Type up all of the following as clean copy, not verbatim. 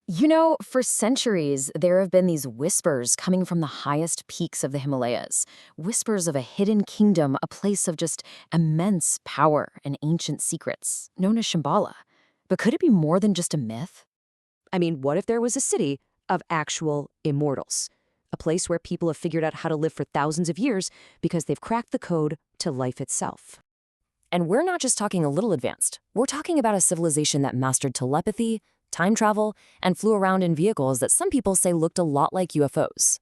For centuries, there have been these whispers coming from the highest peaks of the Himalayas. Whispers of a hidden kingdom, a place of just immense power and ancient secrets, known as Shambhala. But could it be more than just a myth? I mean, what if there was a city of actual immortals? A place where people have figured out how to live for thousands of years because they've cracked the code to life itself. And we're not just talking a little advanced. We're talking about a civilization that mastered telepathy, time travel, and flew around in vehicles that some people say looked a lot like UFOs.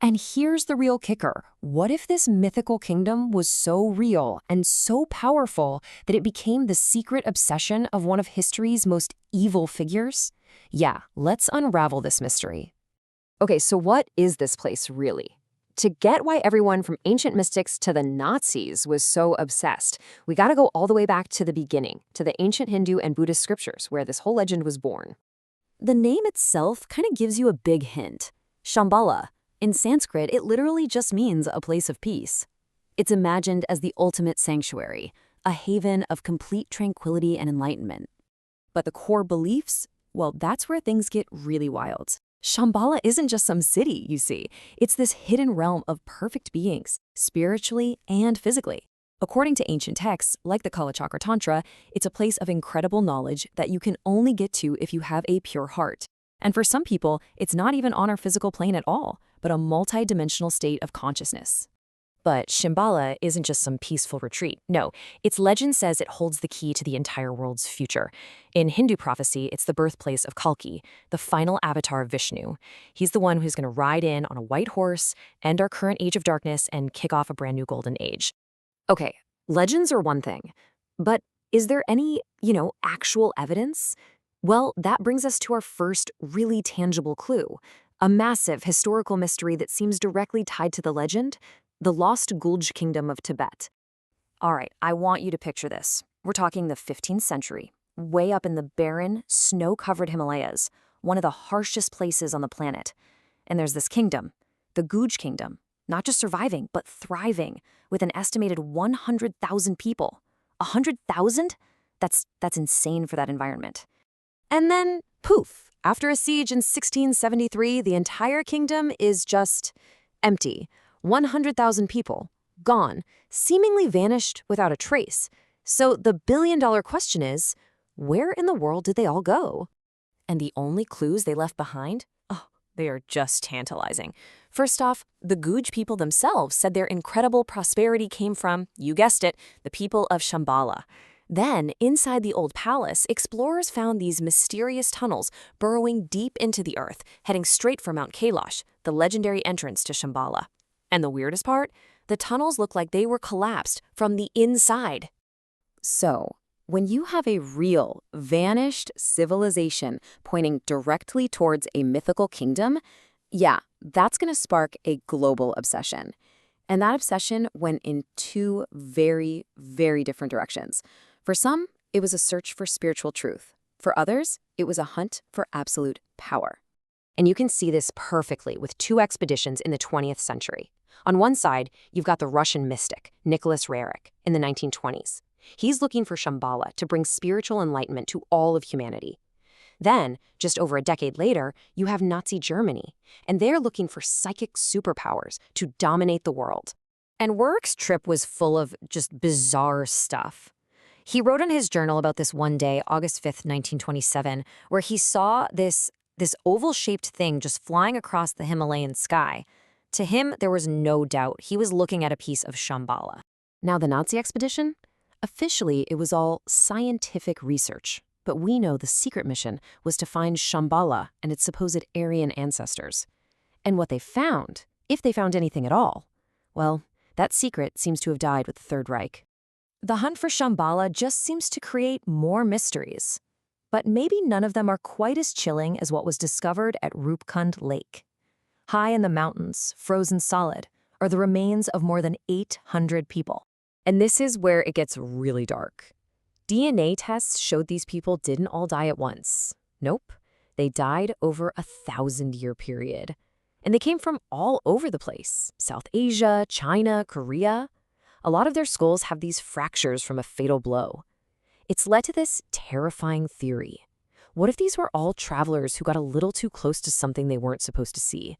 And here's the real kicker. What if this mythical kingdom was so real and so powerful that it became the secret obsession of one of history's most evil figures? Yeah, let's unravel this mystery. Okay, so what is this place really? To get why everyone from ancient mystics to the Nazis was so obsessed, we gotta go all the way back to the beginning, to the ancient Hindu and Buddhist scriptures, where this whole legend was born. The name itself kind of gives you a big hint. Shambhala. In Sanskrit, it literally just means a place of peace. It's imagined as the ultimate sanctuary, a haven of complete tranquility and enlightenment. But the core beliefs, well, that's where things get really wild. Shambhala isn't just some city, you see. It's this hidden realm of perfect beings, spiritually and physically. According to ancient texts, like the Kalachakra Tantra, it's a place of incredible knowledge that you can only get to if you have a pure heart. And for some people, it's not even on our physical plane at all, but a multi-dimensional state of consciousness. But Shambhala isn't just some peaceful retreat. No, its legend says it holds the key to the entire world's future. In Hindu prophecy, it's the birthplace of Kalki, the final avatar of Vishnu. He's the one who's going to ride in on a white horse, end our current age of darkness, and kick off a brand new golden age. Okay, legends are one thing, but is there any, actual evidence? Well, that brings us to our first really tangible clue, a massive historical mystery that seems directly tied to the legend, the lost Gulj kingdom of Tibet. All right, I want you to picture this. We're talking the 15th century, way up in the barren, snow-covered Himalayas, one of the harshest places on the planet. And there's this kingdom, the Gulj kingdom, not just surviving, but thriving, with an estimated 100,000 people. 100,000? That's insane for that environment. And then, poof, after a siege in 1673, the entire kingdom is just empty. 100,000 people, gone, seemingly vanished without a trace. So the billion-dollar question is, where in the world did they all go? And the only clues they left behind? Oh, they are just tantalizing. First off, the Guj people themselves said their incredible prosperity came from, you guessed it, the people of Shambhala. Then, inside the old palace, explorers found these mysterious tunnels burrowing deep into the earth, heading straight for Mount Kailash, the legendary entrance to Shambhala. And the weirdest part? The tunnels look like they were collapsed from the inside. So, when you have a real, vanished civilization pointing directly towards a mythical kingdom, yeah, that's going to spark a global obsession. And that obsession went in two very, very different directions. For some, it was a search for spiritual truth. For others, it was a hunt for absolute power. And you can see this perfectly with two expeditions in the 20th century. On one side, you've got the Russian mystic, Nicholas Roerich, in the 1920s. He's looking for Shambhala to bring spiritual enlightenment to all of humanity. Then, just over a decade later, you have Nazi Germany, and they're looking for psychic superpowers to dominate the world. And Roerich's trip was full of just bizarre stuff. He wrote in his journal about this one day, August 5th, 1927, where he saw this oval-shaped thing just flying across the Himalayan sky. To him, there was no doubt he was looking at a piece of Shambhala. Now, the Nazi expedition? Officially, it was all scientific research. But we know the secret mission was to find Shambhala and its supposed Aryan ancestors. And what they found, if they found anything at all, well, that secret seems to have died with the Third Reich. The hunt for Shambhala just seems to create more mysteries. But maybe none of them are quite as chilling as what was discovered at Roopkund Lake. High in the mountains, frozen solid, are the remains of more than 800 people. And this is where it gets really dark. DNA tests showed these people didn't all die at once. Nope, they died over a 1,000-year period. And they came from all over the place: South Asia, China, Korea. A lot of their skulls have these fractures from a fatal blow. It's led to this terrifying theory. What if these were all travelers who got a little too close to something they weren't supposed to see?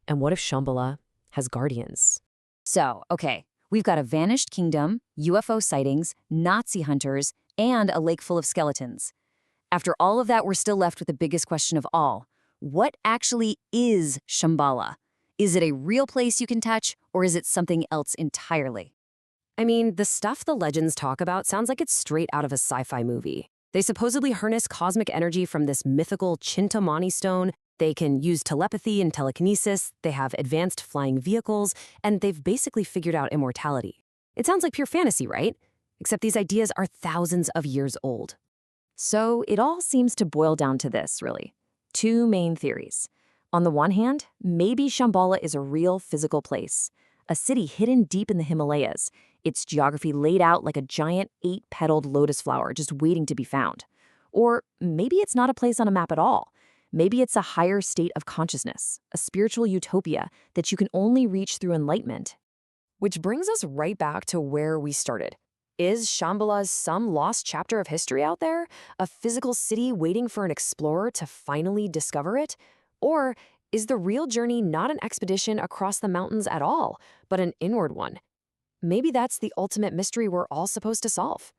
And what if Shambhala has guardians? So, okay, we've got a vanished kingdom, UFO sightings, Nazi hunters, and a lake full of skeletons. After all of that, we're still left with the biggest question of all. What actually is Shambhala? Is it a real place you can touch, or is it something else entirely? I mean, the stuff the legends talk about sounds like it's straight out of a sci-fi movie. They supposedly harness cosmic energy from this mythical Chintamani stone. They can use telepathy and telekinesis. They have advanced flying vehicles, and they've basically figured out immortality. It sounds like pure fantasy, right? Except these ideas are thousands of years old. So it all seems to boil down to this, really. Two main theories. On the one hand, maybe Shambhala is a real physical place, a city hidden deep in the Himalayas, its geography laid out like a giant 8-petaled lotus flower just waiting to be found. Or maybe it's not a place on a map at all. Maybe it's a higher state of consciousness, a spiritual utopia that you can only reach through enlightenment. Which brings us right back to where we started. Is Shambhala some lost chapter of history out there? A physical city waiting for an explorer to finally discover it? Or is the real journey not an expedition across the mountains at all, but an inward one? Maybe that's the ultimate mystery we're all supposed to solve.